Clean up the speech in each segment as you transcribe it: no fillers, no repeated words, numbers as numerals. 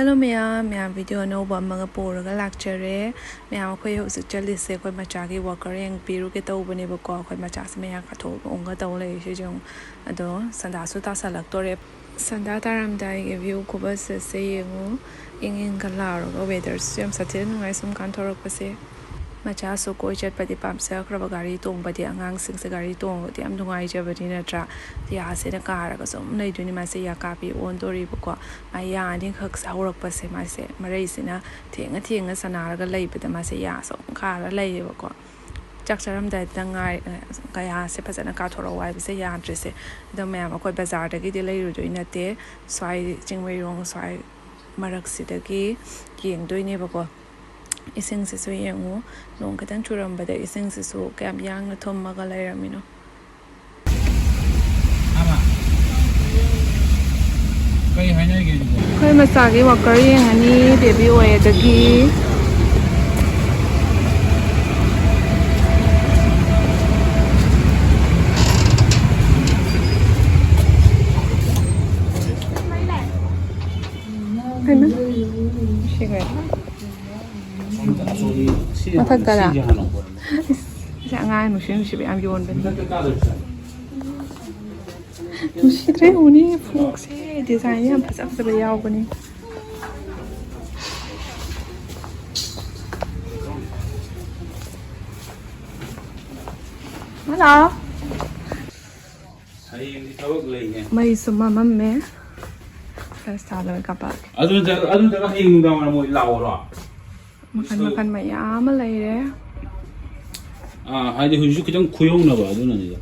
Hello ma'am video no ba mga poraga lecture ma'am akhoi hausi chalise akhoi machagi worker yang piru ke tawbane ba ko akhoi machas ma'am ka tho onga taw lai se jong ado sanda su ta salak tore sanda taram dai ge view ko ba se yengu ingin kalaro go weather sim satin ngai sum kan thorok pase macha so koi chat pati pam sa khra ba gari tong ba di angang sing sa gari tong ti am dungai je ba di na tra ti a se na ka ra ka som nei du ni ma se ya ka pi on tori ba ko ma ya ni khak sa horak pa se ma se ma rei se na thenga sana ra ga lai ba da ma se ya so kha ra lai ba ko chak charam da dangai ka ya se pa na ka thoro wai ba se ya dre se da ma ma ko bazar da gi di lai ru do ina te swai jingwei rong swai marak si da gi yeng doi ne ba ko ising se so yengu nong katang churam bada ising se so kam yang na thom maga lairamino ama kai hainai ge kai masagi worker yeng ani baby oye dagi mathakara sa ngai nusin si am yon ben nusi tre uni fuk se design yam pas sa ba yaw bani hello hayeng di tawag lai ne mai suma mamme sa sala ka pa adu da hayeng da mo law ro makan mayam lay re 아니 후주 그냥 구용나 봐 누나 이거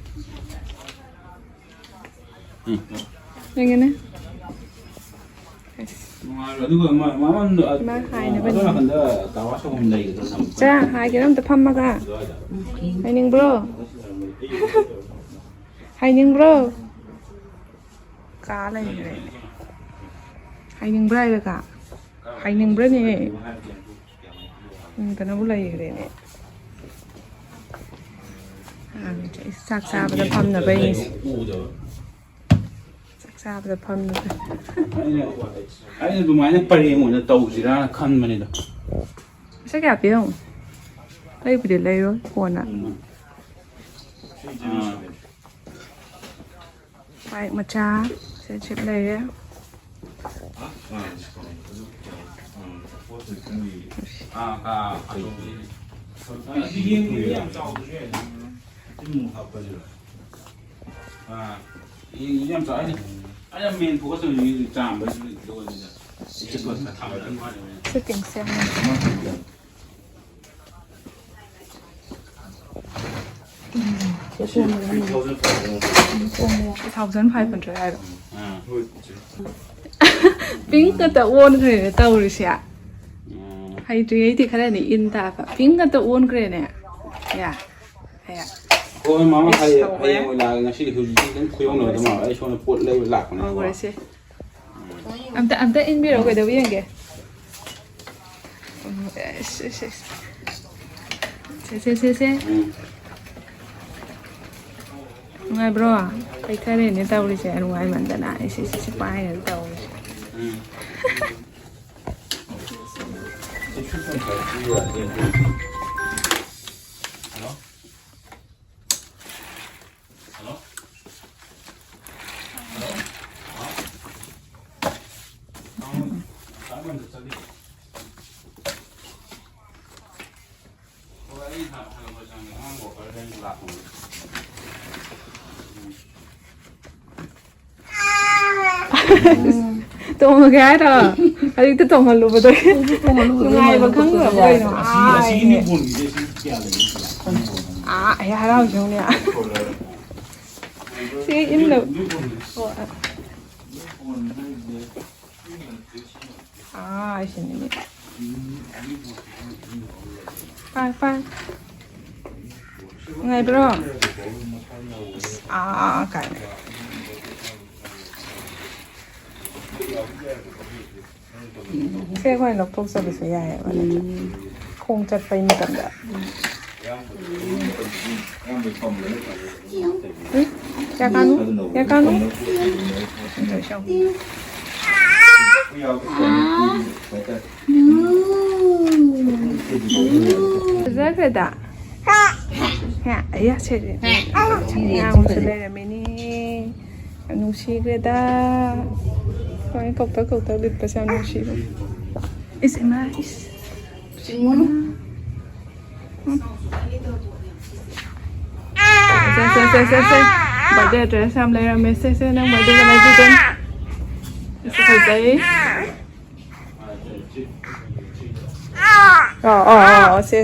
ngene 누가 마만 아나 간다 가와서 온다 이거 cha hai cái ta pham maga hai ning bro cá này hai ning bro rồi cả hai ning bro này ta nó lấy cái này sắc xa bây giờ phầm là bây sắc xa bây giờ phầm là 아니 또 많이 빨리 오늘 떠오지라 칸 만이다 sẽ gặp biết không đây phải để lấy rồi buồn ạ vậy mà cha sẽ chụp lấy đấy 이념 저 아니 맨 보고서 이 잠을 이거 이제 거 다 하는 거 아니야 sẽ kiểm xem 1,500来的冰个的温可以到一下还对的看来你印大吧冰个的温可以呢呀哎呀 ôi mama hay là ngày xưa thì cũng khuya nữa mà ấy cho nó cuộn lên lạc này rồi xí am ta in biết rồi cái đầu tiên kìa xe ngay bro à cái này nên tao đi xe ngoài mình đã lại xe bay rồi tao tụng một cái thôi, hay tôi tụng một lụt vào tôi, ngày mà khăng ngửa vậy nó ai hay đâu chúng nè, xí in được, xin nè, phai, ngày bro, cái này. xe khoai lộc thuốc sơ bị xảy ra vậy không chặt phải như vậy cha con rồi xong 그래다 야 아야 체리 야 무슬레 미니 누시 그래다 거기 꺽덕 립버서 누시 이스 마이스 징모노 쎄 bởi đây trẻ xem đây là mấy xe đang bởi đây là mấy cái phải giấy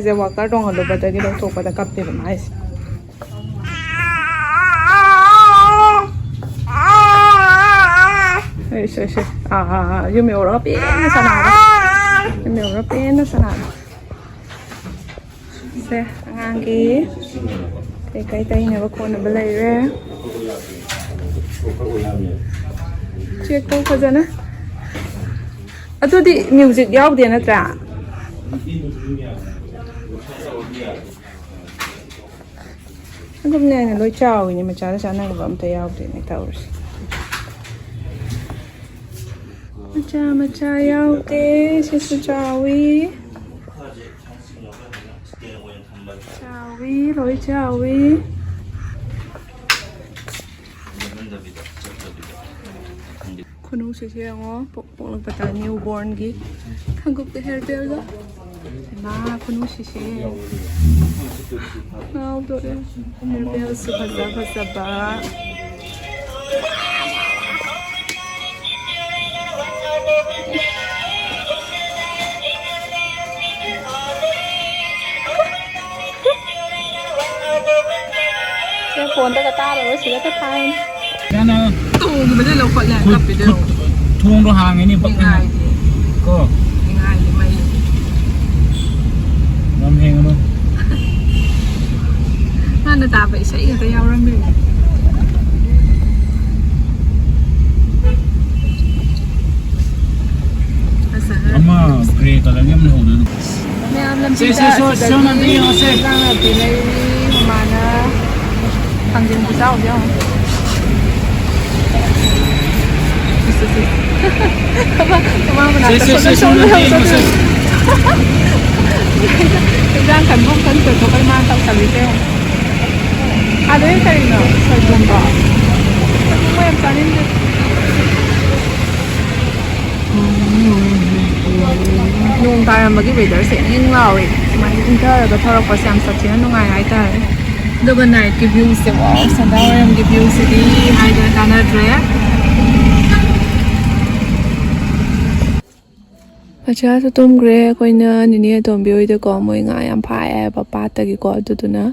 xe vào cái trong hộp bắt đầu cái đầu thuộc bắt đầu cặp tiền máy xe dùng miếng rửa bén nó sao nào dùng miếng rửa bén nó sao nào xe ngang kia cái tay này con nó bơi ra chưa câu có gì nữa à tôi đi music giáo tiền nó trả hôm nay là lối chào nhưng mà cháu này vẫn thấy giáo tiền này tao rồi mà cha giáo tiền xin chào đi lối chào đi con uống sữa ngó bộ lực bắt đầu newborn gì 한국의 헤어벨가 마 con uống sữa nào rồi 헤어벨 수 바사바사바 phồn ta ta rồi chỉ là cái tay cái nào tù thì bây giờ lâu quậy lại gặp cái điều thuông đồ hàng ấyนี่bắtง่ายก็ง่ายไม่น้ำแห้งแล้ว นั่นตาไปใช้ก็ยาวรังเลยamma greatอะไรเนี่ยมันโหดเลย แม่ลำซีซ่าช่วงนั้นนี่เขาเซ็ตร่างปีในมานะทางจินผู้เจ้าเดียวมามันอาจจะชนเรื่องร่างขันพวกขันเกิดเขาไปมาตั้งแต่วิเทลอะไรกันเนาะใส่ถุงก่อนไม่ยอมจานิดนุ่งตายมากี่ปีเดี๋ยวเสียงยิ่งเล่าอีกมันยิ่งเท่าก็เท่าเราพอซ้ำสักทีนั้นนุ่งไงหายใจดูกันไหนกิบิวเสียวสันดาวยังกิบิวสิดีหายใจกันนะเดรพระเจ้าตุ้มเกรย์คนนี้นี่ตัวบิวจะก่อมวยง่ายอันพายป้าป้าตะกี้ก่อดูนะ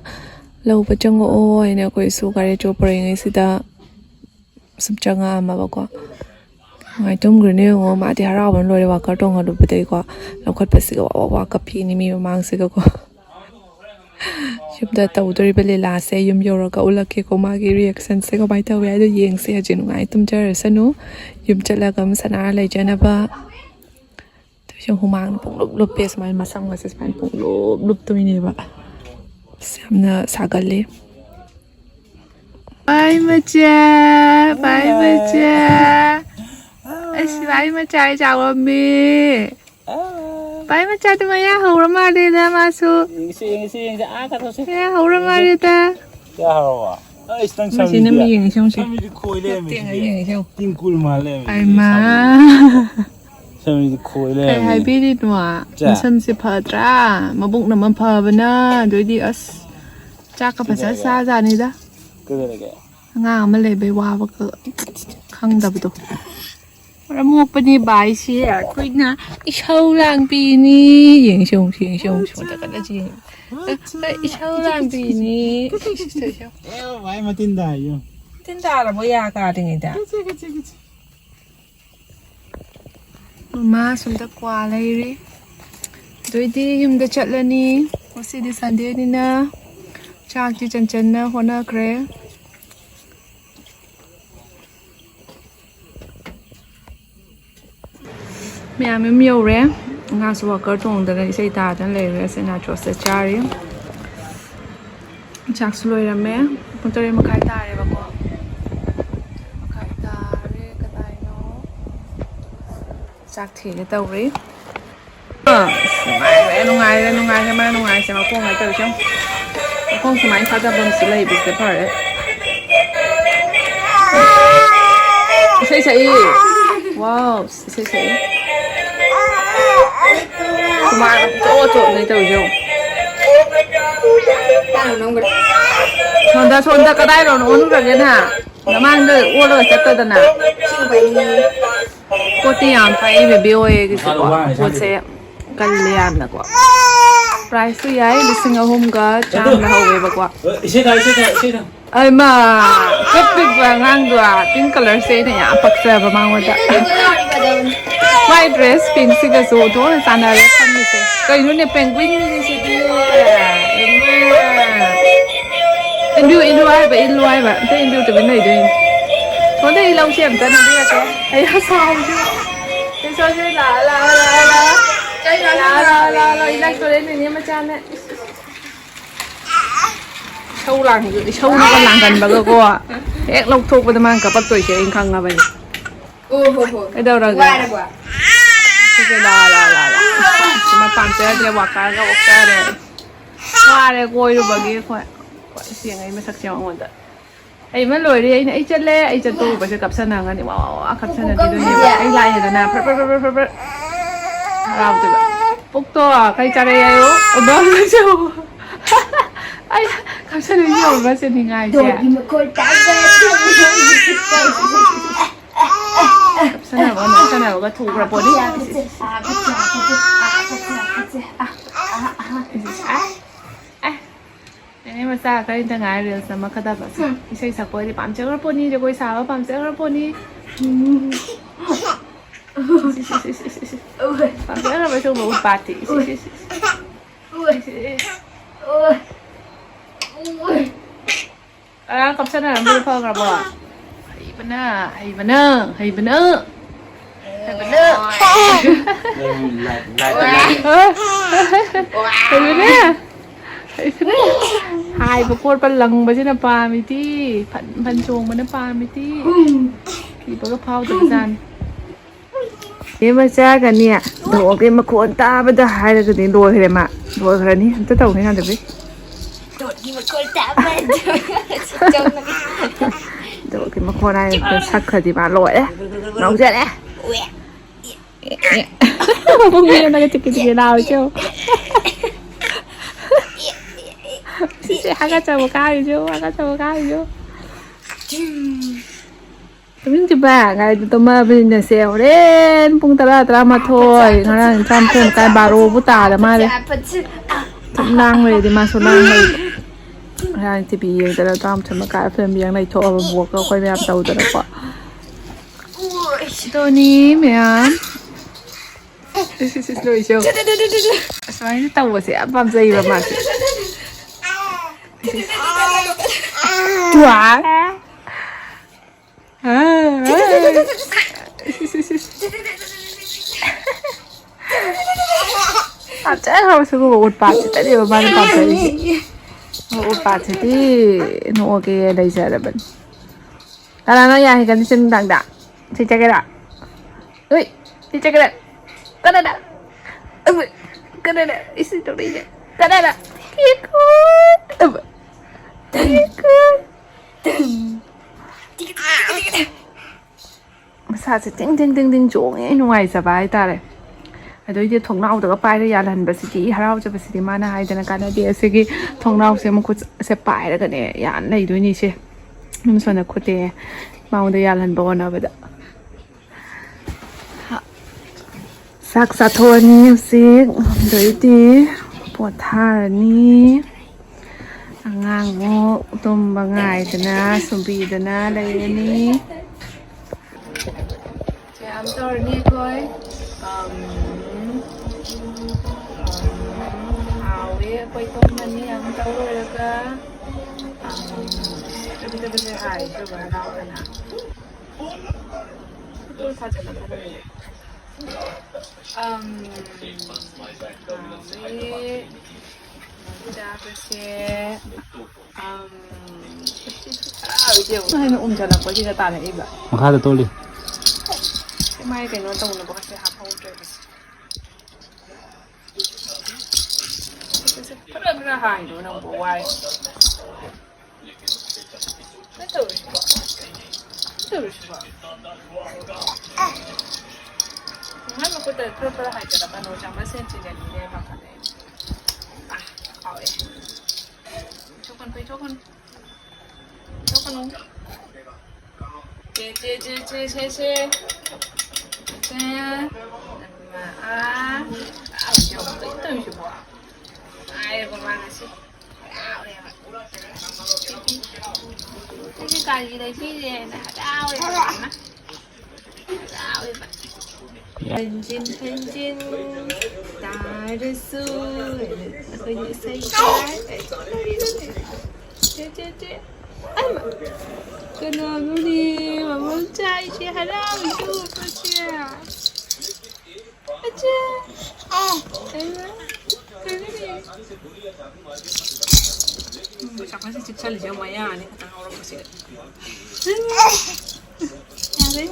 เราไปจังโอ้ยเนี่ยคนสู้กันจะปล่อยไงสิตาสุดจังอ่ะมาบอกว่าไงตุ้มเกรย์เนี่ยว่ามาที่ฮาราวันลอยว่าก็ต้องเอาดูไปได้ก็เราคัดไปสิก็ว่ากับพี่นี่มีมังสิก็ยุบแต่ตัวตัวรีบเลยลาเสียยุบโยรก็อุลเกก็มากี่รีแอคชั่นเสียก็ไปเท่าไหร่ดูยิงเสียจีนไงตุ้มเจอสนุยุบจะแล้วก็มันสนาอะไรเจนะบ้าช่วงหัวมังปุ่งลุบเปียสมัยมาสั่งมาสมัยปุ่งลุบตัวนี้บ้าเสียมน่ะสักเลยไปมาเจ้าไปมาเจ้าไอ้สิไปมาเจ้าจ้าวมีไปมาเจ้าทำไมยะหัวมาดีนะมาสู้ยิงจะอ้ากันตัวสิยะหัวมาดีแต่จะหัวเอ้ยตั้งไม่ใช่น้ำยิงช่างสิไม่ได้คุยเลยเตียงยิงช่างยิงกุลมาเลยไปมาใช่ไม่ได้คุยเลยให้พี่ดิหนัวมันซ้ำสิเพอตรามาบุกน้ำมันเพอบ้านะโดยดีอัสจากกับภาษาซาจานี่ด้ะก็เลยแกง่างมันเลยไปว่าว่าก็ข้างดับตัวระมุกปนิบายเสียคุยนะไอเช่าล่างปีนี้ยิงชงแต่ก็ได้จริงไอเช่าล่างปีนี้ไว้มาตินได้อยู่ตินได้หรอไม่ยากาติงไงด้ะมาสมตะกวาอะไรรีโดยที่ยุมจะจัดแล้วนี่วันสิดิสันเดียนี่นะจากที่จันนะหัวหน้าเกรมีอะไรไม่เอาเลยงานสวัสดิ์ก็ตรงแต่ในสายตาจันเลยเสียนาจวดเสียจารีจากสลวยแล้วแม่ผมจะเรียนมาขายตาเลยบ้างก็มาขายตาเรียกกระต่ายเนาะจากที่นี่เตารีสมัย nungai mà nungai sẽ mà phong hay tới chứ phong sẽ máy phát ra bằng sự lấy bị cái phải đấy xây wow xây mà chỗ này tới chứ 손다 까다이로 오는 거잖아 나만 그 오르가 쳤다잖아 꽃이 안 파이면 비오에 그거 꽃에 갈리안 나고 price yayi lising ahumga cham na hawe bakwa ai ma epic bangang dua pink color se ne ya paksa ba mangwada white dress pink siga so do na sana le khamni se kai nu ne penguin ni se di indu ai ba te indu te ben nei de con đây lâu xem ta đi ra cái ai ha sao chứ cái sao chứ là 이날 거래는 니마잖아. 서울랑 간 바고 에 럭톡 보다만 갑박도 이제 인강가 봐요. 오호호. 에더라고. 그게 라라라. 지마 밤새 와까가 옥자래. 와래 고이로 버기 거. xiềng ấy mà sắc chồng rồi đó. Ấy mà lôi đi ấy chất lẽ ấy chất tu bây giờ cặp sân hàng anh wow cặp sân này thì đôi khi ấy lại rồi nè. Rau từ 복도아 가이 잘해요. 너무 좋아. 아이 갑자기 이거 얼마 전인가 이제. 갑자기 뭐가ถูกระ 보니. Ini masa kali tengah real sama kata apa? Isai sakpo di pamcakar poni, dia koi sawa pamcakar poni. Pamcakar apa sih mau party? Kapsa na namun pa nga ba? Hay benar. Hay benar. Hai bà cô bắt lăng bà chứ là bà mì tí Phần chuồng bà nó bà mì tí Thì bà có phao từ gian Thế mà cha cả nè Đồ cái mà cô ta bà ta hai là cái tiếng đùa thế mà Đùa thế này Tất tàu thế nào được đấy Đồ cái mà cô ta bà Đồ cái mà cô này Sắc khởi thì bà lội đấy Nóng chết đấy Không biết nó cái nào chứ 아가짜 뭐 가야죠. Mình chỉ bà ngày tụi mà bên nhà xèo đến bung ta mà thôi, nó là trăm thêm cái bà rô bút tà là mà đấy, thằng năng này thì mà số năng này, hay thì bịแต่เราต้องทำการเพิ่มยังในโทรบวกก็ค่อยไปอัพตัวแต่ละก่อนตัวนี้เหมียนดูอีกชั่วสมัยที่ตัวเสียปั๊มใจแบบมาสิWah. Acha harus aku buat party tadi mana party. Buat party di no oke dari sana ben. Kalau no ya kan sen dang dak. Si cek dak. Ui, si cek dak. Kada. Isi tu dia. Kada. Ikut. Sao sẽ tinh chỗ ấy ngoài sao vậy ta này đối với thùng nào được bài đấy lần bác sĩ harau cho bác sĩ mà na hay là cái này thì sẽ cái thùng nào sẽ một sẽ bài đấy cái này ya này đối như thế nhưng mà nó có thể mà được lần bao nhiêu vậy đó sắc sát thôi nhiều xí đối vớiปวดท่านี้ngang ngô tôm bằng ngày thế na sum bì thế na đây ní chạm tôi đi coi áo ấy quay tôm mình đi ăn tàu rồi đó cơ bây giờ ai cho bà nào thế nào tôi phát triển cái này Ay, umja lang po, hindi na tayo iba. Makada toli. May kayo, ito na po kasi hapon. 그래 하이 너는 뭐 와이 또 정말 그때 그렇게 할 때가 너 정말 센치는 일에 막하네 아 왜? 조건 제 귀여워 또 이따 좋아 아이고 많으시 cái cây gì đây phía đây nè đau đi bạn đau đi bạn 펜진 나르수 그냥 쟤 아이마 그놈 우리 맘자 이제 하라고 줘 아자 아이마 그래 잠깐 직찰이 좀 와야 아니 갔다 오라고 지금 야, 왜